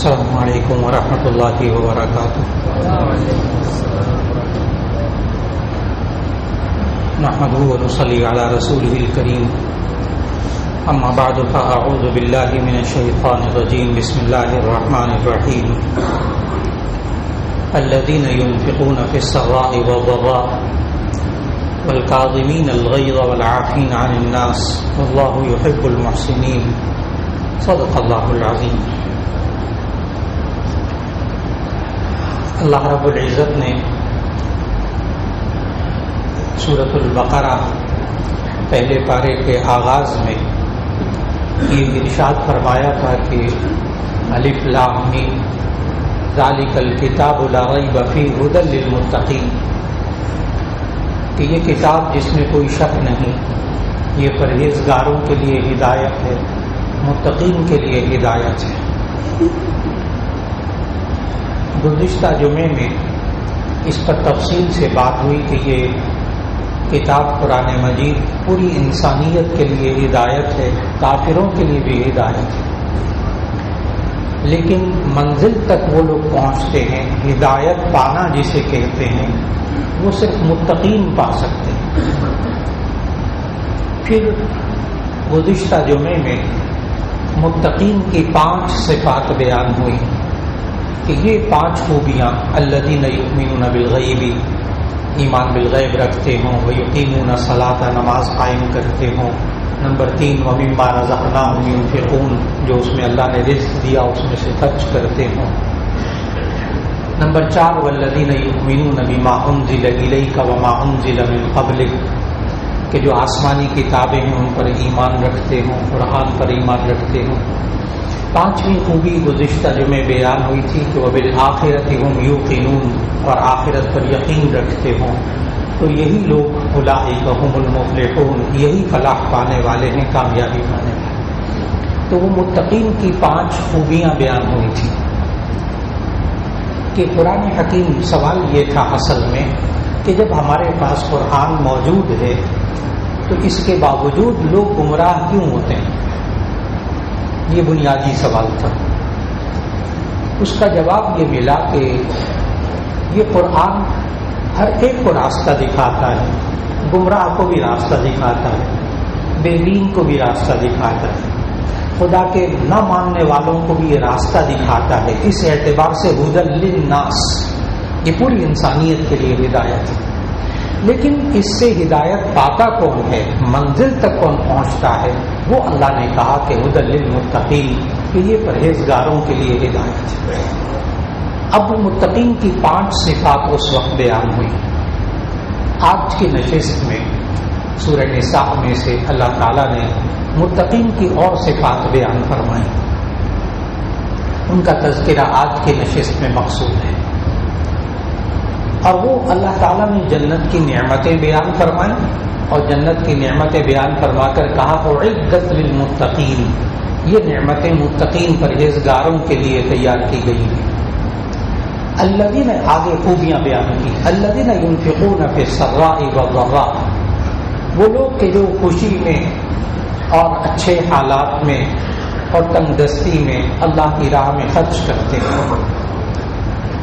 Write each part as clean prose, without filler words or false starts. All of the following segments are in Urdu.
السلام علیکم ورحمۃ اللہ وبرکاتہ. نحمده ونصلي على رسوله الكريم. اما بعد فاعوذ بالله من الشيطان الرجيم. بسم الله الرحمن الرحيم. الذين ينفقون في السراء والضراء والكاظمين الغيظ والعافين عن الناس والله يحب المحسنين. صدق الله العظيم. اللہ رب العزت نے سورۃ البقرہ پہلے پارے کے آغاز میں یہ ارشاد فرمایا تھا کہ الف لام میم ذالک الکتاب لا ریب فیہ ھدی للمتقین، کہ یہ کتاب جس میں کوئی شک نہیں، یہ پرہیزگاروں کے لیے ہدایت ہے، متقین کے لیے ہدایت ہے. گزشتہ جمعے میں اس پر تفصیل سے بات ہوئی کہ یہ کتاب قرآن مجید پوری انسانیت کے لیے ہدایت ہے، کافروں کے لیے بھی ہدایت ہے، لیکن منزل تک وہ لوگ پہنچتے ہیں، ہدایت پانا جسے کہتے ہیں وہ صرف متقین پا سکتے ہیں. پھر گزشتہ جمعے میں متقین کی 5 صفات بیان ہوئی کہ یہ 5 خوبیاں الذین یؤمنون بالغیب، ایمان بالغیب رکھتے ہوں، ویقیمون الصلاۃ، نماز قائم کرتے ہوں. نمبر 3 ومما رزقناہم ينفقون، جو اس میں اللہ نے رزق دیا اس میں سے خرچ کرتے ہوں. نمبر 4 والذین یؤمنون بما انزل الیک وما انزل من قبلک، کہ جو آسمانی کتابیں ہیں ان پر ایمان رکھتے ہوں، قرآن پر ایمان رکھتے ہوں. 5ویں خوبی گزشتہ جمعے بیان ہوئی تھی کہ وبالآخرۃ ھم یوقنون، اور آخرت پر یقین رکھتے ہوں. تو یہی لوگ اولئک ھم المفلحون، یہی فلاح پانے والے ہیں، کامیابی پانے والے. تو وہ متقین کی 5 خوبیاں بیان ہوئی تھی کہ قرآن حکیم. سوال یہ تھا اصل میں کہ جب ہمارے پاس قرآن موجود ہے تو اس کے باوجود لوگ گمراہ کیوں ہوتے ہیں؟ یہ بنیادی سوال تھا. اس کا جواب یہ ملا کہ یہ قرآن ہر ایک کو راستہ دکھاتا ہے، گمراہ کو بھی راستہ دکھاتا ہے، بے دین کو بھی راستہ دکھاتا ہے، خدا کے نہ ماننے والوں کو بھی یہ راستہ دکھاتا ہے. اس اعتبار سے ھدی للناس، یہ پوری انسانیت کے لیے ہدایت ہے. لیکن اس سے ہدایت پاتا کون ہے، منزل تک کون پہنچتا ہے؟ وہ اللہ نے کہا کہ ھدی للمتقین، کہ یہ پرہیزگاروں کے لیے ہدایت ہے. اب متقین کی 5 صفات اس وقت بیان ہوئی. آج کی نشست میں سورہ نساء میں سے اللہ تعالیٰ نے متقین کی اور صفات بیان فرمائی. ان کا تذکرہ آج کی نشست میں مقصود ہے. اور وہ اللہ تعالیٰ نے جنت کی نعمتیں بیان فرمائیں، اور جنت کی نعمتیں بیان فرما کر کہا اعدت للمتقین، یہ نعمتیں متقین پرہیزگاروں کے لیے تیار کی گئی ہیں. الذین، آگے خوبیاں بیان کی، الذین ينفقون فی السراء والضراء، وہ لوگ کہ جو خوشی میں اور اچھے حالات میں اور تنگ دستی میں اللہ کی راہ میں خرچ کرتے ہیں.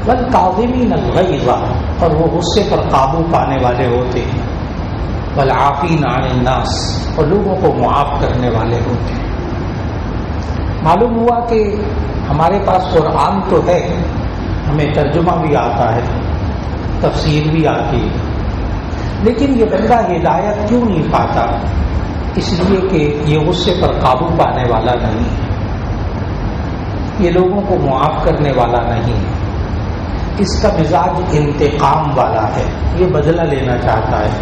والکاظمین الغیظ، اور وہ غصے پر قابو پانے والے ہوتے ہیں. والعافین عن الناس، اور لوگوں کو معاف کرنے والے ہوتے ہیں. معلوم ہوا کہ ہمارے پاس قرآن تو ہے، ہمیں ترجمہ بھی آتا ہے، تفسیر بھی آتی ہے، لیکن یہ بندہ ہدایت کیوں نہیں پاتا؟ اس لیے کہ یہ غصے پر قابو پانے والا نہیں ہے، یہ لوگوں کو معاف کرنے والا نہیں ہے، اس کا مزاج انتقام والا ہے، یہ بدلہ لینا چاہتا ہے،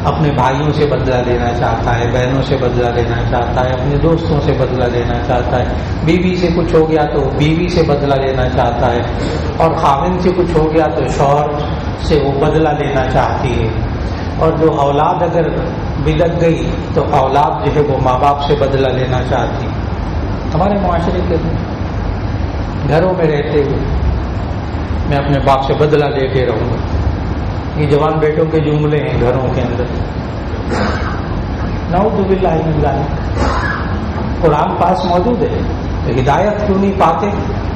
اپنے بھائیوں سے بدلہ لینا چاہتا ہے، بہنوں سے بدلہ لینا چاہتا ہے، اپنے دوستوں سے بدلہ لینا چاہتا ہے، بیوی سے کچھ ہو گیا تو بیوی سے بدلہ لینا چاہتا ہے، اور خاوند سے کچھ ہو گیا تو شوہر سے وہ بدلہ لینا چاہتی ہے. اور جو اولاد اگر بگڑ گئی تو اولاد جو ہے وہ ماں باپ سے بدلہ لینا چاہتی ہے. ہمارے معاشرے کے گھروں میں رہتے ہوئے میں اپنے باپ سے بدلہ لے کے رہوں گا، یہ جوان بیٹوں کے جملے ہیں گھروں کے اندر. نعوذ باللہ من ذالک. قرآن پاس موجود ہے تو ہدایت کیوں نہیں پاتے؟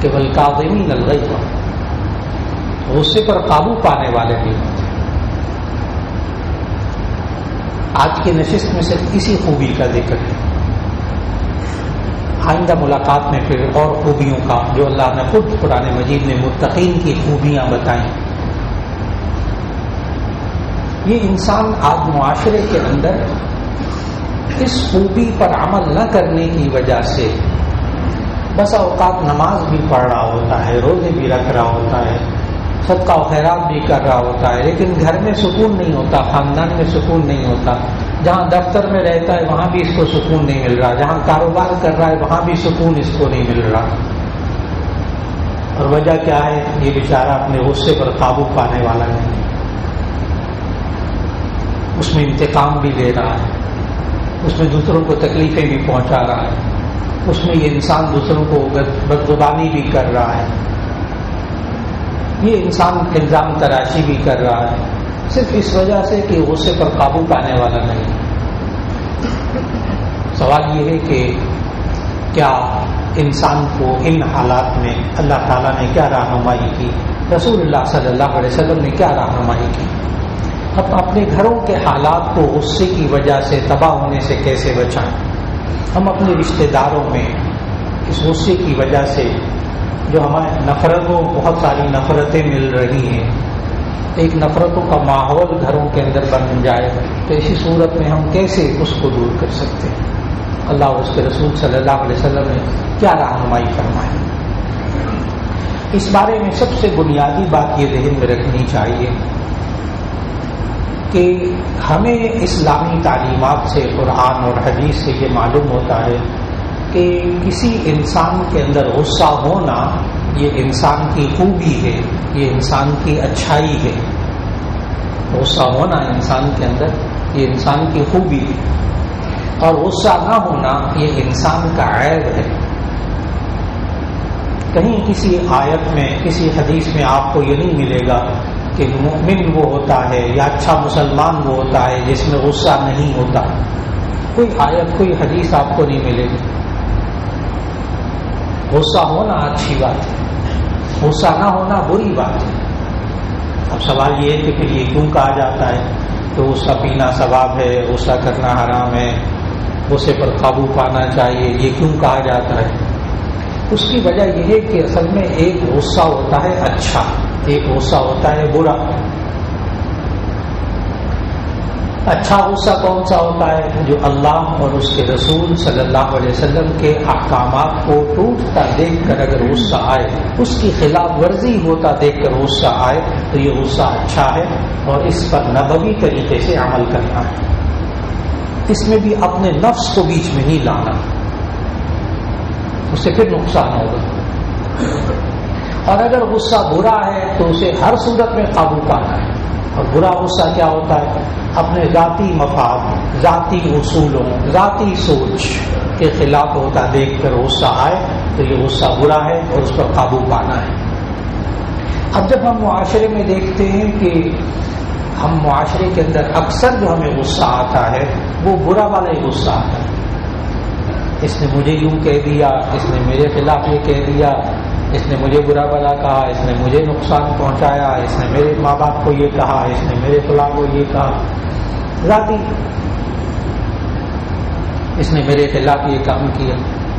کہ والکاظمین الغیظ، غصے پر قابو پانے والے بھی ہوتے ہیں۔ آج کی نشست میں صرف اسی خوبی کا ذکر ہے، آئندہ ملاقات میں پھر اور خوبیوں کا جو اللہ نے خود قرآن مجید میں متقین کی خوبیاں بتائیں۔ یہ انسان آج معاشرے کے اندر اس خوبی پر عمل نہ کرنے کی وجہ سے بسا اوقات نماز بھی پڑھ رہا ہوتا ہے، روزے بھی رکھ رہا ہوتا ہے، صدقہ و خیرات بھی کر رہا ہوتا ہے، لیکن گھر میں سکون نہیں ہوتا، خاندان میں سکون نہیں ہوتا، جہاں دفتر میں رہتا ہے وہاں بھی اس کو سکون نہیں مل رہا، جہاں کاروبار کر رہا ہے وہاں بھی سکون اس کو نہیں مل رہا۔ اور وجہ کیا ہے؟ یہ بیچارہ اپنے غصے پر قابو پانے والا نہیں، اس میں انتقام بھی لے رہا ہے، اس میں دوسروں کو تکلیفیں بھی پہنچا رہا ہے، اس میں یہ انسان دوسروں کو بدزبانی بھی کر رہا ہے، یہ انسان الزام تراشی بھی کر رہا ہے، صرف اس وجہ سے کہ غصے پر قابو پانے والا نہیں۔ سوال یہ ہے کہ کیا انسان کو ان حالات میں اللہ تعالیٰ نے کیا رہنمائی کی، رسول اللہ صلی اللہ علیہ وسلم نے کیا رہنمائی کی؟ ہم اپنے گھروں کے حالات کو غصے کی وجہ سے تباہ ہونے سے کیسے بچائیں؟ ہم اپنے رشتہ داروں میں اس غصے کی وجہ سے جو ہمارے نفرتوں، بہت ساری نفرتیں مل رہی ہیں، ایک نفرتوں کا ماحول گھروں کے اندر بن جائے، تو اسی صورت میں ہم کیسے اس کو دور کر سکتے ہیں؟ اللہ اور اس کے رسول صلی اللہ علیہ وسلم نے کیا رہنمائی فرمائی؟ اس بارے میں سب سے بنیادی بات یہ ذہن میں رکھنی چاہیے کہ ہمیں اسلامی تعلیمات سے، قرآن اور حدیث سے یہ معلوم ہوتا ہے کہ کسی انسان کے اندر غصہ ہونا یہ انسان کی خوبی ہے، یہ انسان کی اچھائی ہے۔ غصہ ہونا انسان کے اندر یہ انسان کی خوبی ہے، اور غصہ نہ ہونا یہ انسان کا عیب ہے۔ کہیں کسی آیت میں، کسی حدیث میں آپ کو یہ نہیں ملے گا کہ مومن وہ ہوتا ہے یا اچھا مسلمان وہ ہوتا ہے جس میں غصہ نہیں ہوتا۔ کوئی آیت، کوئی حدیث آپ کو نہیں ملے گی۔ غصہ ہونا اچھی بات ہے، غصہ نہ ہونا بری بات ہے۔ اب سوال یہ ہے کہ پھر یہ کیوں کہا جاتا ہے کہ غصہ پینا ثواب ہے، غصہ کرنا حرام ہے، غصے پر قابو پانا چاہیے، یہ کیوں کہا جاتا ہے؟ اس کی وجہ یہ ہے کہ اصل میں ایک غصہ ہوتا ہے اچھا، ایک غصہ ہوتا ہے برا۔ اچھا غصہ کون سا ہوتا ہے؟ جو اللہ اور اس کے رسول صلی اللہ علیہ وسلم کے احکامات کو ٹوٹتا دیکھ کر اگر غصہ آئے، اس کی خلاف ورزی ہوتا دیکھ کر غصہ آئے، تو یہ غصہ اچھا ہے، اور اس پر نبوی طریقے سے عمل کرنا ہے۔ اس میں بھی اپنے نفس کو بیچ میں ہی لانا، اس سے پھر نقصان ہوگا۔ اور اگر غصہ برا ہے تو اسے ہر صورت میں قابو پانا ہے۔ اور برا غصہ کیا ہوتا ہے؟ اپنے ذاتی مفاد، ذاتی اصولوں، ذاتی سوچ کے خلاف ہوتا دیکھ کر غصہ آئے تو یہ غصہ برا ہے اور اس پر قابو پانا ہے۔ اب جب ہم معاشرے میں دیکھتے ہیں کہ ہم معاشرے کے اندر اکثر جو ہمیں غصہ آتا ہے وہ برا والا ہی غصہ آتا ہے۔ اس نے مجھے یوں کہہ دیا، اس نے میرے خلاف یہ کہہ دیا، اس نے مجھے برا بھلا کہا، اس نے مجھے نقصان پہنچایا، اس نے میرے ماں باپ کو یہ کہا، اس نے میرے فلاں کو یہ کہا، ذاتی، اس نے میرے خلاف یہ کام کیا،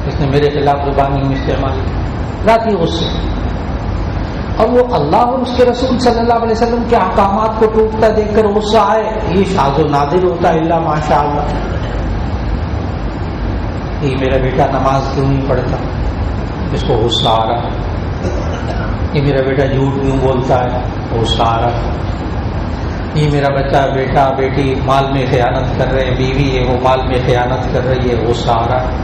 اس نے میرے خلاف زبانی استعمال کیا، ذاتی غصے۔ اور وہ اللہ اور اس کے رسول صلی اللہ علیہ وسلم کے احکامات کو ٹوٹتا دیکھ کر غصہ آئے، یہ شاذ و نادر ہوتا ہے، اللہ ماشاء اللہ۔ یہ میرا بیٹا نماز کیوں نہیں پڑھتا، اس کو غصہ آ رہا ہے۔ یہ میرا بیٹا جھوٹ کیوں بولتا ہے، غصہ آ رہا ہے۔ یہ میرا بچہ، بیٹا بیٹی مال میں خیانت کر رہے ہیں، بیوی ہے وہ مال میں خیانت کر رہی ہے، غصہ آ رہا ہے۔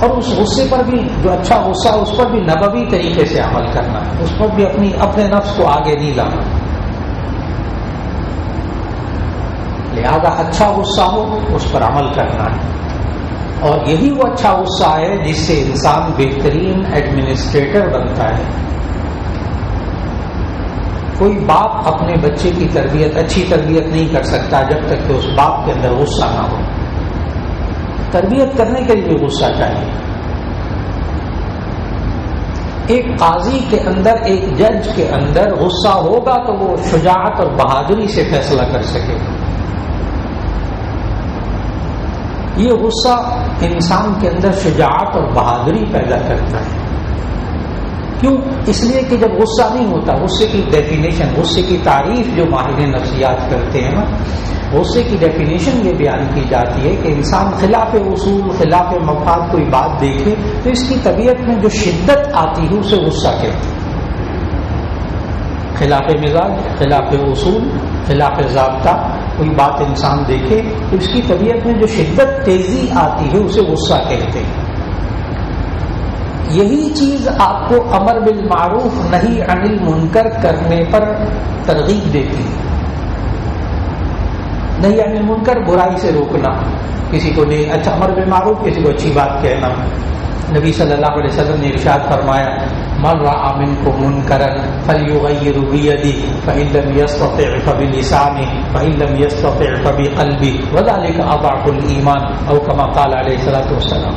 اور اس غصے پر بھی، جو اچھا غصہ ہے اس پر بھی نبوی طریقے سے عمل کرنا ہے، اس پر بھی اپنے نفس کو آگے نہیں لانا۔ لہذا اچھا غصہ ہو اس پر عمل کرنا ہے، اور یہی وہ اچھا غصہ ہے جس سے انسان بہترین ایڈمنسٹریٹر بنتا ہے۔ کوئی باپ اپنے بچے کی تربیت، اچھی تربیت نہیں کر سکتا جب تک کہ اس باپ کے اندر غصہ نہ ہو۔ تربیت کرنے کے لیے غصہ چاہیے، ایک قاضی کے اندر، ایک جج کے اندر غصہ ہوگا تو وہ شجاعت اور بہادری سے فیصلہ کر سکے گا۔ یہ غصہ انسان کے اندر شجاعت اور بہادری پیدا کرتا ہے۔ کیوں؟ اس لیے کہ جب غصہ نہیں ہوتا، غصے کی ڈیفینیشن، غصے کی تعریف جو ماہرین نفسیات کرتے ہیں نا، غصے کی ڈیفینیشن یہ بیان کی جاتی ہے کہ انسان خلاف اصول، خلاف مفاد کوئی بات دیکھے تو اس کی طبیعت میں جو شدت آتی ہے اسے غصہ کہتے ہیں۔ خلاف مزاج، خلاف اصول، خلاف ضابطہ کوئی بات انسان دیکھے تو اس کی طبیعت میں جو شدت، تیزی آتی ہے اسے غصہ کہتے ہیں۔ یہی چیز آپ کو امر بالمعروف نہی عن المنکر کرنے پر ترغیب دیتی ہے۔ نہی عن المنکر برائی سے روکنا، کسی کو اچھا امر بالمعروف، کسی کو اچھی بات کہنا۔ نبی صلی اللہ علیہ وسلم نے ارشاد فرمایا من رأى منكم منکرا فلیغیرہ بیدہ فإن لم یستطع فبلسانہ فإن لم یستطع فبقلبہ وذلک اضعف الایمان او کما قال علیہ الصلوۃ والسلام۔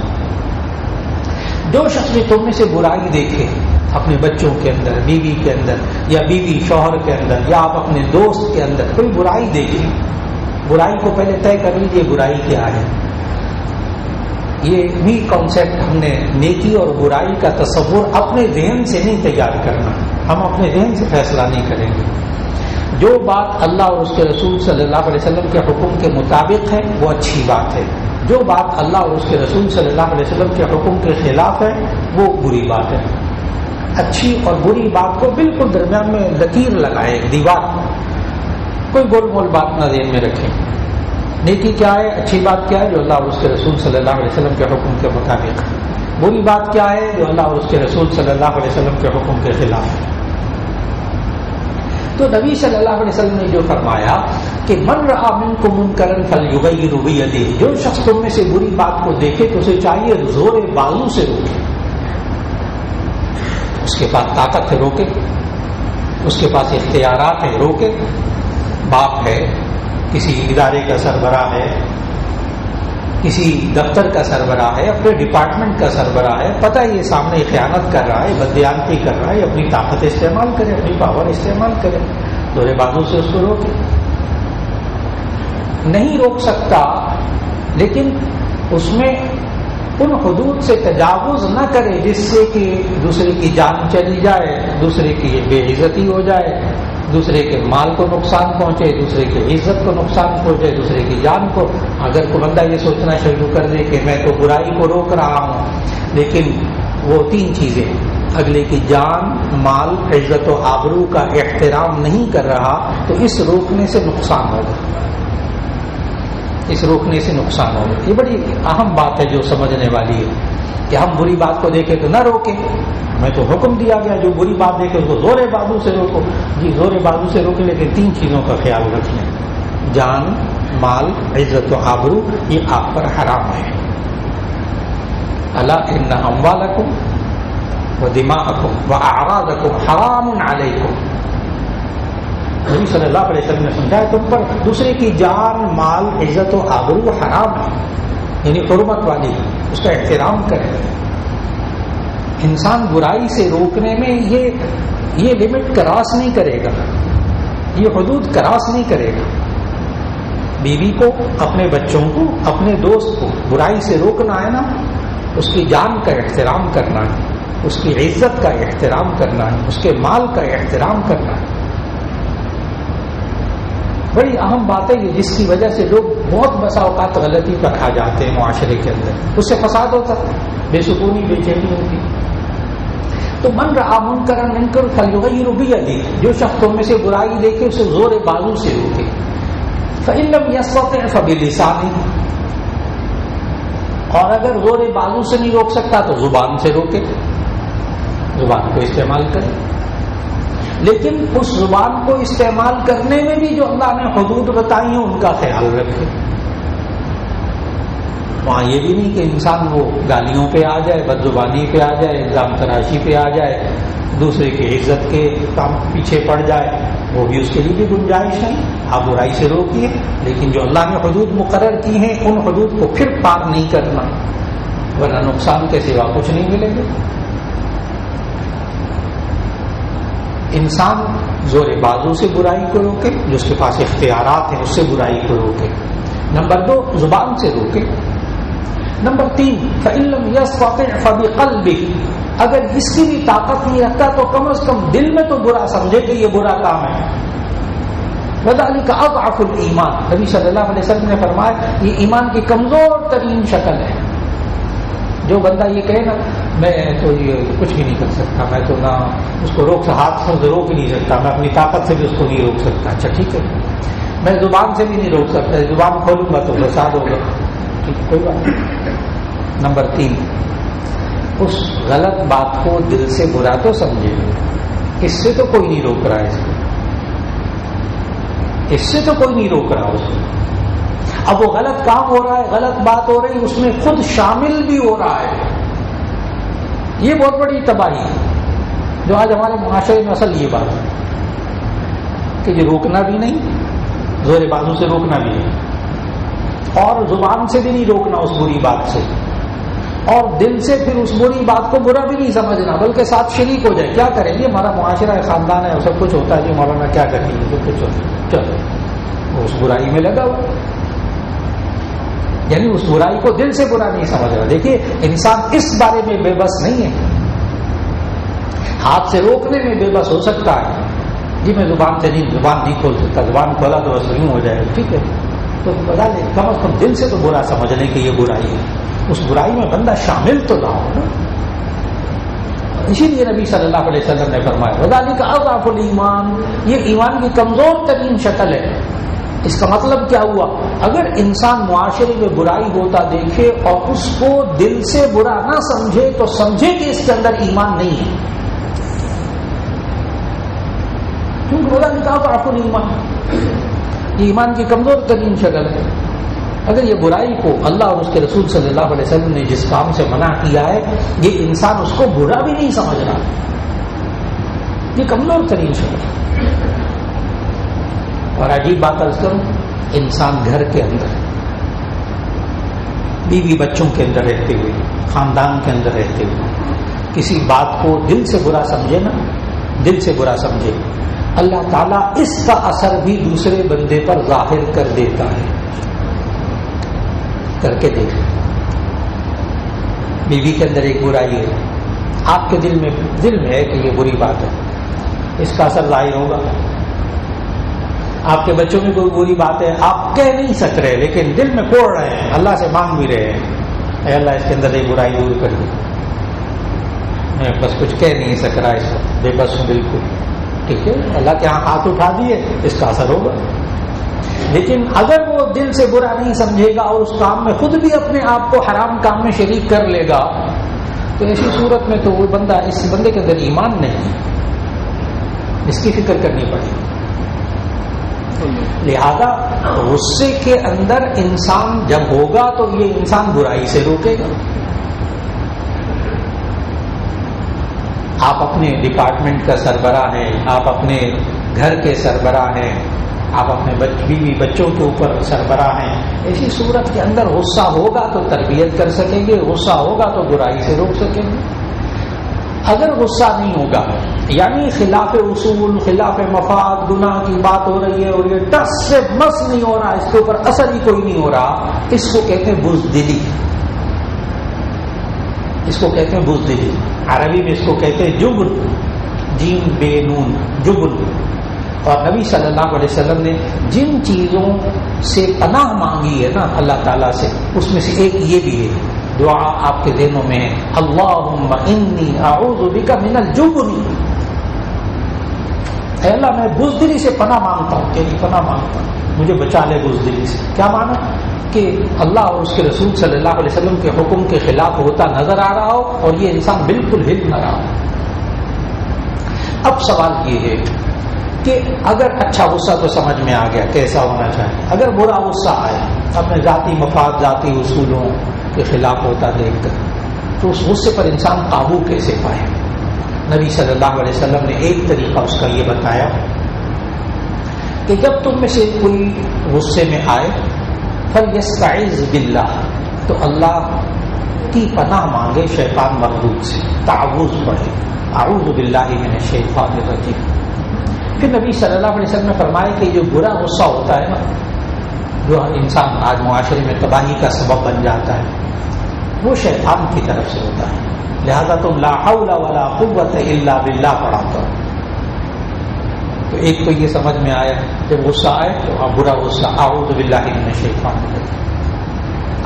جو شخص بھی تم میں سے برائی دیکھے، اپنے بچوں کے اندر، بیوی کے اندر، یا بیوی شوہر کے اندر، یا آپ اپنے دوست کے اندر کوئی برائی دیکھیں، برائی کو پہلے طے کر لیجیے برائی کیا ہے۔ یہ بھی کانسیپٹ ہم نے نیکی اور برائی کا تصور اپنے ذہن سے نہیں تیار کرنا، ہم اپنے ذہن سے فیصلہ نہیں کریں گے۔ جو بات اللہ اور اس کے رسول صلی اللہ علیہ وسلم کے حکم کے مطابق ہے وہ اچھی بات ہے، جو بات اللہ اور اس کے رسول صلی اللہ علیہ وسلم کے حکم کے خلاف ہے وہ بری بات ہے۔ اچھی اور بری بات کو بالکل درمیان میں لکیر لگائے، دیوار، کوئی گول مول بات نہ ذہن میں رکھیں۔ نیکی کیا ہے، اچھی بات کیا ہے، جو اللہ اور اس کے رسول صلی اللہ علیہ وسلم کے حکم کے مطابق ہے۔ بری بات کیا ہے، جو اللہ اور اس کے رسول صلی اللہ علیہ وسلم کے حکم کے خلاف ہے۔ تو نبی صلی اللہ علیہ وسلم نے جو فرمایا کہ من رأى منکم منکرا فلیغیرہ بیدہ، جو شخص تم میں سے بری بات کو دیکھے تو اسے چاہیے زور بازو سے روکے۔ اس کے پاس طاقت ہے روکے، اس کے پاس اختیارات ہیں روکے۔ باپ ہے، کسی ادارے کا سربراہ ہے، کسی دفتر کا سربراہ ہے، اپنے ڈپارٹمنٹ کا سربراہ ہے، پتہ ہے یہ سامنے خیانت کر رہا ہے، بددیانتی کر رہا ہے، اپنی طاقت استعمال کرے، اپنی پاور استعمال کرے، دورے بازو سے اس کو روکے۔ نہیں روک سکتا لیکن اس میں ان حدود سے تجاوز نہ کرے جس سے کہ دوسرے کی جان چلی جائے، دوسرے کی بے عزتی ہو جائے، دوسرے کے مال کو نقصان پہنچے، دوسرے کی عزت کو نقصان پہنچے، دوسرے کی جان کو۔ اگر کوئی بندہ یہ سوچنا شروع کر دے کہ میں تو برائی کو روک رہا ہوں لیکن وہ تین چیزیں، اگلے کی جان، مال، عزت و آبرو کا احترام نہیں کر رہا، تو اس روکنے سے نقصان ہوگا، اس روکنے سے نقصان ہوگا۔ یہ بڑی اہم بات ہے جو سمجھنے والی ہے کہ ہم بری بات کو دیکھیں تو نہ روکیں۔ میں تو حکم دیا گیا جو بری بات دیکھے اس کو زور بازو سے روکو۔ جی زور بازو سے روکیں لیکن تین چیزوں کا خیال رکھیں، جان، مال، عزت و آبرو، یہ آپ پر حرام ہے۔ الا ان اموالکم ودماءکم واعراضکم حرام علیکم۔ نبی صلی اللہ علیہ وسلم نے سمجھایا تم پر دوسرے کی جان، مال، عزت و آبرو حرام ہے، یعنی حرمت والی، اس کا احترام کرے۔ انسان برائی سے روکنے میں یہ لمٹ کراس نہیں کرے گا، یہ حدود کراس نہیں کرے گا۔ بیوی کو، اپنے بچوں کو، اپنے دوست کو برائی سے روکنا ہے نا، اس کی جان کا احترام کرنا ہے، اس کی عزت کا احترام کرنا ہے، اس کے مال کا احترام کرنا ہے۔ بڑی اہم بات ہے یہ، جس کی وجہ سے لوگ بہت بسا اوقات غلطی پر کھا جاتے ہیں معاشرے کے اندر، اس سے فساد ہوتا، بے سکونی، بے چینی ہوتی۔ تو من رأى منکرا منکر فلیغیرہ بیدہ، جو شخص تم میں سے برائی دیکھے اسے زور بازو سے روکے۔ فإن لم یستطع فبلسانہ، اور اگر زور بازو سے نہیں روک سکتا تو زبان سے روکے، زبان کو استعمال کرے۔ لیکن اس زبان کو استعمال کرنے میں بھی جو اللہ نے حدود بتائی ہیں ان کا خیال رکھے۔ وہاں یہ بھی نہیں کہ انسان وہ گالیوں پہ آ جائے، بد زبانی پہ آ جائے، الزام تراشی پہ آ جائے، دوسرے کی عزت کے کام پیچھے پڑ جائے، وہ بھی اس کے لیے بھی گنجائش ہے۔ آپ برائی سے روکیے لیکن جو اللہ نے حدود مقرر کی ہیں ان حدود کو پھر پار نہیں کرنا، ورنہ نقصان کے سوا کچھ نہیں ملے گا۔ انسان زور بازو سے برائی کو روکے، جو اس کے پاس اختیارات ہیں اس سے برائی کو روکے۔ نمبر 2 زبان سے روکے۔ نمبر 3 فَإِن لَّمْ يَسْتَطِعْ فَبِقَلْبِهِ، اگر اس کی بھی طاقت نہیں رکھتا تو کم از کم دل میں تو برا سمجھے کہ یہ برا کام ہے۔ وَذَلِكَ أَضْعَفُ الْإِيمَانِ، نبی صلی اللہ علیہ وسلم نے فرمایا یہ ایمان کی کمزور ترین شکل ہے۔ جو بندہ یہ کہے نا میں تو یہ کچھ بھی نہیں کر سکتا، میں تو نہ اس کو ہاتھ سے روک ہی نہیں سکتا، میں اپنی طاقت سے بھی اس کو نہیں روک سکتا، اچھا ٹھیک ہے، میں زبان سے بھی نہیں روک سکتا، زبان کھولوں گا تو فساد ہوگا، ٹھیک کوئی بات نہیں۔ نمبر 3 اس غلط بات کو دل سے برا تو سمجھے، اس سے تو کوئی نہیں روک رہا ہے، اس سے تو کوئی نہیں روک رہا اس کو۔ اب وہ غلط کام ہو رہا ہے، غلط بات ہو رہی، اس میں خود شامل بھی ہو رہا ہے، یہ بہت بڑی تباہی ہے جو آج ہمارے معاشرے میں اصل یہ بات ہے کہ یہ روکنا بھی نہیں، زور بازو سے روکنا بھی نہیں، اور زبان سے بھی نہیں روکنا اس بری بات سے، اور دل سے پھر اس بری بات کو برا بھی نہیں سمجھنا بلکہ ساتھ شریک ہو جائے۔ کیا کریں گے، ہمارا معاشرہ ہے، خاندان ہے، سب کچھ ہوتا ہے جی، مولانا کیا کریں گے، جو کچھ ہوتا ہے چلو وہ اس برائی میں لگا ہوا، یعنی اس برائی کو دل سے برا نہیں سمجھ رہا۔ دیکھیے انسان اس بارے میں بے بس نہیں ہے، ہاتھ سے روکنے میں بے بس ہو سکتا ہے، جی میں زبان سے نہیں، زبان نہیں کھول سکتا، زبان کھولا تو بس یوں ہو جائے گا، ٹھیک ہے، تو بتا دیں کم از کم دل سے تو برا سمجھ لیں کہ یہ برائی ہے، اس برائی میں بندہ شامل تو نہ ہو نا۔ اسی لیے نبی صلی اللہ علیہ وسلم نے فرمایا وَذَلِكَ أَضْعَفُ الْإِيمَانِ، یہ ایمان کی کمزور ترین شکل ہے۔ اس کا مطلب کیا ہوا، اگر انسان معاشرے میں برائی ہوتا دیکھے اور اس کو دل سے برا نہ سمجھے تو سمجھے کہ اس کے اندر ایمان نہیں ہے، کیونکہ وَذَلِكَ أَضْعَفُ الْإِيمَانِ، یہ ایمان کی کمزور ترین شکل ہے۔ اگر یہ برائی کو اللہ اور اس کے رسول صلی اللہ علیہ وسلم نے جس کام سے منع کیا ہے یہ انسان اس کو برا بھی نہیں سمجھ رہا، یہ کمزور ترین شکل ہے۔ اور عجیب بات عرض کروں، انسان گھر کے اندر بیوی بچوں کے اندر رہتے ہوئے، خاندان کے اندر رہتے ہوئے کسی بات کو دل سے برا سمجھے نا، دل سے برا سمجھے، اللہ تعالیٰ اس کا اثر بھی دوسرے بندے پر ظاہر کر دیتا ہے۔ کر کے دیکھ، بیوی کے اندر ایک برائی ہے، آپ کے دل میں ہے کہ یہ بری بات ہے، اس کا اثر ظاہر ہوگا۔ آپ کے بچوں میں کوئی بری بات ہے، آپ کہہ نہیں سک رہے لیکن دل میں کوڑ رہے ہیں، اللہ سے مانگ بھی رہے ہیں اے اللہ اس کے اندر ایک برائی دور کر دے، میں بس کچھ کہہ نہیں سک رہا، اس وقت بے بس ہوں بالکل، ٹھیک ہے، اللہ کے ہاں ہاتھ اٹھا دیے، اس کا اثر ہوگا۔ لیکن اگر وہ دل سے برا نہیں سمجھے گا اور اس کام میں خود بھی اپنے آپ کو حرام کام میں شریک کر لے گا تو ایسی صورت میں تو وہ بندہ، اس بندے کے اندر ایمان نہیں ہے، اس کی فکر کرنی پڑے گی۔ لہذا غصے کے اندر انسان جب ہوگا تو یہ انسان برائی سے روکے گا۔ آپ اپنے ڈپارٹمنٹ کا سربراہ ہیں، آپ اپنے گھر کے سربراہ ہیں، آپ اپنے بیوی بچوں کے اوپر سربراہ ہیں، ایسی صورت کے اندر غصہ ہوگا تو تربیت کر سکیں گے، غصہ ہوگا تو برائی سے روک سکیں گے۔ اگر غصہ نہیں ہوگا یعنی خلاف اصول، خلاف مفاد، گناہ کی بات ہو رہی ہے اور یہ ٹس سے مس نہیں ہو رہا، اس کے اوپر اثر ہی کوئی نہیں ہو رہا، اس کو کہتے ہیں بزدلی، اس کو کہتے ہیں بزدلی، عربی میں اس کو کہتے ہیں جبن، جیم بے نون، جبن۔ اور نبی صلی اللہ علیہ وسلم نے جن چیزوں سے پناہ مانگی ہے نا اللہ تعالیٰ سے، اس میں سے ایک یہ بھی ہے، دعا آپ کے ذہنوں میں ہے، اللہم انی اعوذ بک من الجبن، اے اللہ میں بزدلی سے پناہ مانگتا ہوں، تیری پناہ مانگتا ہوں، مجھے بچا لے بزدلی سے۔ کیا معنی کہ اللہ اور اس کے رسول صلی اللہ علیہ وسلم کے حکم کے خلاف ہوتا نظر آ رہا ہو اور یہ انسان بالکل ہل نہ رہا ہو۔ اب سوال یہ ہے کہ اگر اچھا غصہ تو سمجھ میں آ گیا کیسا ہونا چاہیے، اگر برا غصہ آئے اپنے ذاتی مفاد، ذاتی اصولوں کے خلاف ہوتا دیکھ کر، تو اس غصے پر انسان قابو کیسے پائے؟ نبی صلی اللہ علیہ وسلم نے ایک طریقہ اس کا یہ بتایا کہ جب تم میں سے کوئی غصے میں آئے فَلْيَسْتَعِذْ بِاللَّهِ، تو اللہ کی پناہ مانگے شیطان مردود سے، تعوذ پڑھے، اعوذ باللہ من الشیطان الرجیم۔ پھر نبی صلی اللہ علیہ وسلم نے فرمایا کہ جو برا غصہ ہوتا ہے نا، جو انسان آج معاشرے میں تباہی کا سبب بن جاتا ہے، وہ شیطان کی طرف سے ہوتا ہے. لہذا تم لا حول ولا قوت الا باللہ پڑھا کرو. تو ایک تو یہ سمجھ میں آیا جب غصہ آئے تو آپ برا غصہ اعوذ باللہ من الشیطان الرجیم.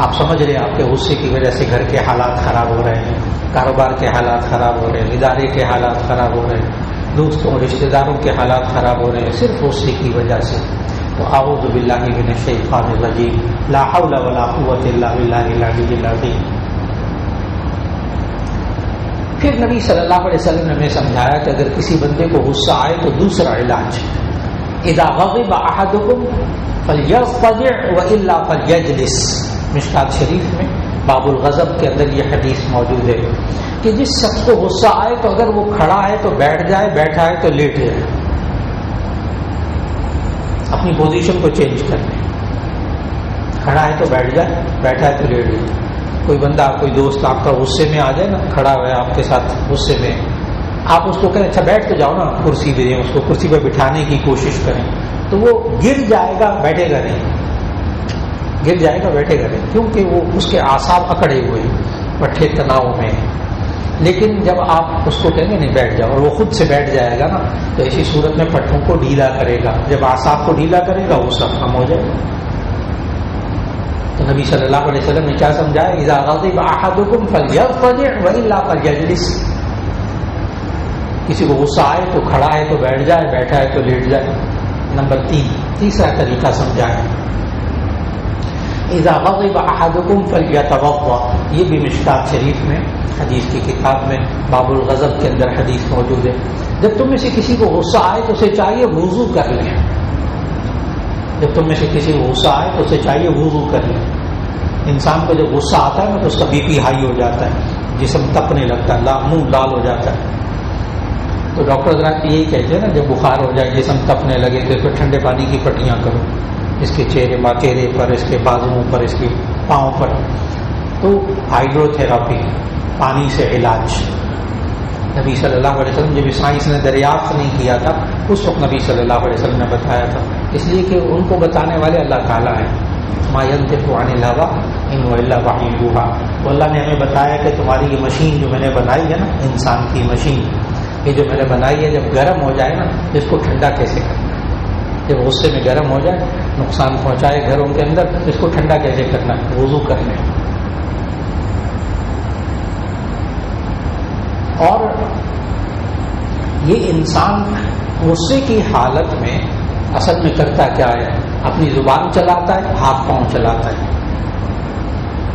آپ سمجھ رہے ہیں آپ کے غصے کی وجہ سے گھر کے حالات خراب ہو رہے ہیں، کاروبار کے حالات خراب ہو رہے ہیں، ادارے کے حالات خراب ہو رہے ہیں، دوستوں رشتہ داروں کے حالات خراب ہو رہے ہیں صرف غصے کی وجہ سے. تو اعوذ باللہ من الشیطان الرجیم، لا حول ولا قوت الا باللہ العلی العظیم. پھر نبی صلی اللہ علیہ وسلم نے ہمیں سمجھایا کہ اگر کسی بندے کو غصہ آئے تو دوسرا علاج، اذا غضب احدکم فلیضطجع والا فلیجلس. مشکات شریف میں باب الغضب کے اندر یہ حدیث موجود ہے کہ جس شخص کو غصہ آئے تو اگر وہ کھڑا ہے تو بیٹھ جائے، بیٹھا ہے تو لیٹ جائے، اپنی پوزیشن کو چینج کر لیں. کھڑا ہے تو بیٹھ جائے، بیٹھا ہے تو لیٹ جائے. کوئی بندہ، کوئی دوست آپ کا غصے میں آ جائے نا، کھڑا ہوا ہے آپ کے ساتھ غصے میں، آپ اس کو کہیں اچھا بیٹھ تو جاؤ نا، کرسی دے دیں اس کو، کرسی پہ بٹھانے کی کوشش کریں تو وہ گر جائے گا، بیٹھے گا نہیں. گر جائے گا، بیٹھے گا نہیں، کیونکہ وہ اس کے اعصاب اکڑے ہوئے ہیں، پٹھے تناؤ میں ہیں. لیکن جب آپ اس کو کہیں گے نہیں بیٹھ جاؤ اور وہ خود سے بیٹھ جائے گا نا، تو ایسی صورت میں پٹھوں کو ڈھیلا کرے گا. جب اعصاب کو ڈھیلا کرے گا وہ سب کم ہو جائے گا. تو نبی صلی اللہ علیہ وسلم نے کیا سمجھایا؟ اذا غضب احدکم فلیضطجع والا فلیجلس. کسی کو غصہ آئے تو کھڑا ہے تو بیٹھ جائے، بیٹھا ہے تو لیٹ جائے. نمبر 3، تیسرا طریقہ سمجھایا، اذا غضب احدکم فلیتوضا. یہ بھی مشکات شریف میں حدیث کی کتاب میں باب الغضب کے اندر حدیث موجود ہے. جب تم میں سے کسی کو غصہ آئے تو اسے چاہیے وضو کر لیں. جب تم میں سے کسی کو غصہ آئے تو اسے چاہیے وضو کر لیں. انسان کو جب غصہ آتا ہے نا تو اس کا بی پی ہائی ہو جاتا ہے، جسم تپنے لگتا ہے، منہ لال ہو جاتا ہے. تو ڈاکٹر حضرات یہی کہتے ہیں نا، جب بخار ہو جائے، جسم تپنے لگے تو پھر ٹھنڈے پانی کی پٹیاں کرو، اس کے چہرے پر، اس کے بازوؤں پر، اس کے پاؤں پر. تو ہائیڈرو تھراپی، پانی سے علاج. نبی صلی اللہ علیہ وسلم جب سائنس نے دریافت نہیں کیا تھا اس وقت نبی صلی اللہ علیہ وسلم نے بتایا تھا، اس لیے کہ ان کو بتانے والے اللہ تعالیٰ ہیں. ما ينطق عن الهوى ان هو الا وحی یوحی. تو اللہ نے ہمیں بتایا کہ تمہاری یہ مشین جو میں نے بنائی ہے نا، انسان کی مشین، یہ جو میں نے بنائی ہے جب گرم ہو جائے نا، اس کو ٹھنڈا کیسے کرنا ہے. جب غصے میں گرم ہو جائے، نقصان پہنچائے گھروں کے اندر، اس کو ٹھنڈا کیسے کرنا ہے؟ وضو کرنے. اور یہ انسان غصے کی حالت میں اصل میں کرتا کیا ہے؟ اپنی زبان چلاتا ہے، ہاتھ پاؤں چلاتا ہے.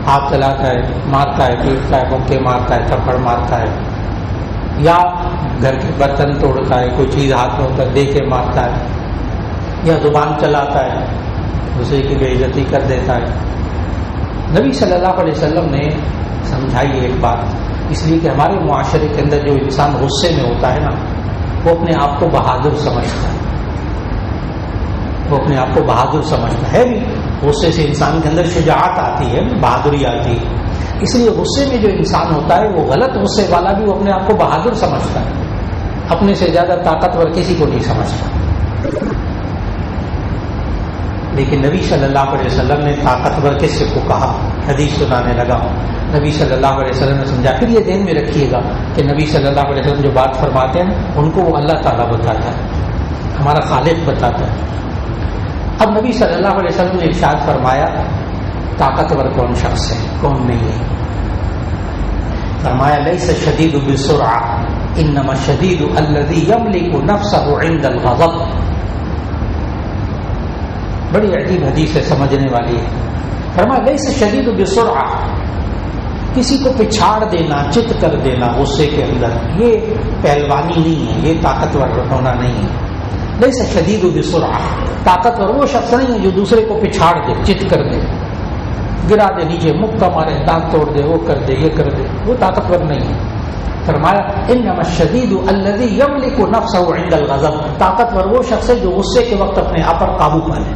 ہاتھ چلاتا ہے، مارتا ہے، پیٹتا ہے، مکے مارتا ہے، تھپڑ مارتا ہے، یا گھر کے برتن توڑتا ہے، کوئی چیز ہاتھ میں دے کے مارتا ہے، یا زبان چلاتا ہے، دوسرے کی بے عزتی کر دیتا ہے. نبی صلی اللہ علیہ وسلم نے سمجھائی ایک بات، اس لیے کہ ہمارے معاشرے کے اندر جو انسان غصے میں ہوتا ہے نا، وہ اپنے آپ کو بہادر سمجھتا ہے. وہ اپنے آپ کو بہادر سمجھتا ہے بھی. غصے سے انسان کے اندر شجاعت آتی ہے، بہادری آتی ہے. اس لیے غصے میں جو انسان ہوتا ہے وہ غلط غصے والا بھی وہ اپنے آپ کو بہادر سمجھتا ہے، اپنے سے زیادہ طاقتور کسی کو نہیں سمجھتا. لیکن نبی صلی اللہ علیہ وسلم نے طاقتور کس کو کہا؟ حدیث سنانے لگا. نبی صلی اللہ علیہ وسلم نے سمجھا. پھر یہ ذہن میں رکھیے گا کہ نبی صلی اللہ علیہ وسلم جو بات فرماتے ہیں ان کو وہ اللہ تعالیٰ بتاتا ہے، ہمارا خالق بتاتا ہے. اب نبی صلی اللہ علیہ وسلم نے ارشاد فرمایا طاقتور کون شخص ہے، کون نہیں ہے. فرمایا لیس الشدید بالسرعہ انما الشدید الذی یملک نفسہ عند الغضب. بڑی عجیب حدیث ہے، سمجھنے والی ہے. فرمایا لیس الشدید بالسرعہ، کسی کو پچھاڑ دینا، چت کر دینا غصے کے اندر، یہ پہلوانی نہیں ہے، یہ طاقتور ہونا نہیں ہے. لیس الشدید بالسرعہ، طاقتور وہ شخص نہیں ہے جو دوسرے کو پچھاڑ دے، چت کر دے، گرا دے نیچے، مکہ مارے، دانت توڑ دے، وہ کر دے، یہ کر دے، وہ طاقتور نہیں ہے. فرمایا انما الشدید الذی یملک نفسہ عند الغضب، طاقتور وہ شخص ہے جو غصے کے وقت اپنے آپ پر قابو پا لے.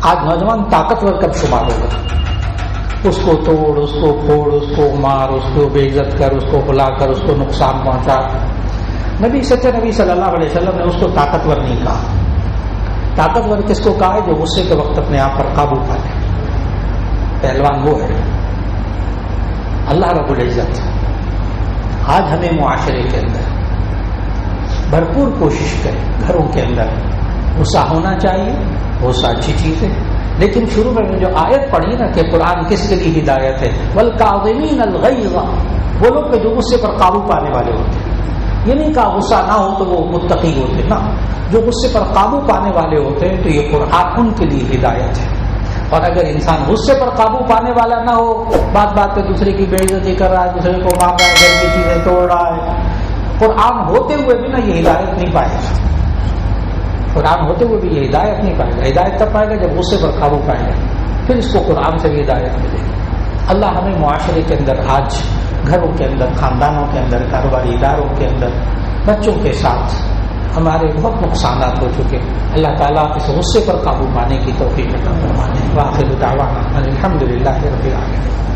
آج نوجوان طاقتور کب شمار ہوگا؟ اس کو توڑ، اس کو پھوڑ، اس کو مار، اس کو بے عزت کر، اس کو بلا کر، اس کو نقصان پہنچا. سچے نبی صلی اللہ علیہ وسلم نے اس کو طاقتور نہیں کہا. طاقتور کس کو کہا ہے؟ جو غصے کے وقت اپنے آپ پر قابو پا لے. پہلوان وہ ہے. اللہ رب العزت آج ہمیں معاشرے کے اندر بھرپور کوشش کرے. گھروں کے اندر غصہ ہونا چاہیے، غصہ اچھی چیز ہے، لیکن شروع میں جو آیت پڑھی نا کہ قرآن کس کے لیے ہدایت ہے، والکاظمین الغیظ، وہ لوگ کہ جو غصے پر قابو پانے والے ہوتے ہیں. یہ نہیں کہا غصہ نہ ہو تو وہ متقی ہوتے نا، جو غصے پر قابو پانے والے ہوتے ہیں تو یہ قرآن ان کے لیے ہدایت ہے. اور اگر انسان غصے پر قابو پانے والا نہ ہو، بات بات پہ دوسرے کی بے عزتی کر رہا ہے، دوسرے کو مار رہا ہے، گھر کی چیزیں توڑ رہا ہے، قرآن ہوتے ہوئے بھی نا یہ ہدایت نہیں پائے گا. قرآن ہوتے ہوئے بھی یہ ہدایت نہیں پائے گا. ہدایت تب پائے گا جب غصے پر قابو پائے گا، پھر اس کو قرآن سے بھی ہدایت ملے گی. اللہ ہمیں معاشرے کے اندر آج گھروں کے اندر، خاندانوں کے اندر، کاروباری اداروں کے اندر بچوں کے ساتھ ہمارے بہت نقصانات ہو چکے. اللہ تعالیٰ اس غصے پر قابو پانے کی توفیق عطا فرمائے. وآخر دعوانا الحمد للہ رب العالمین.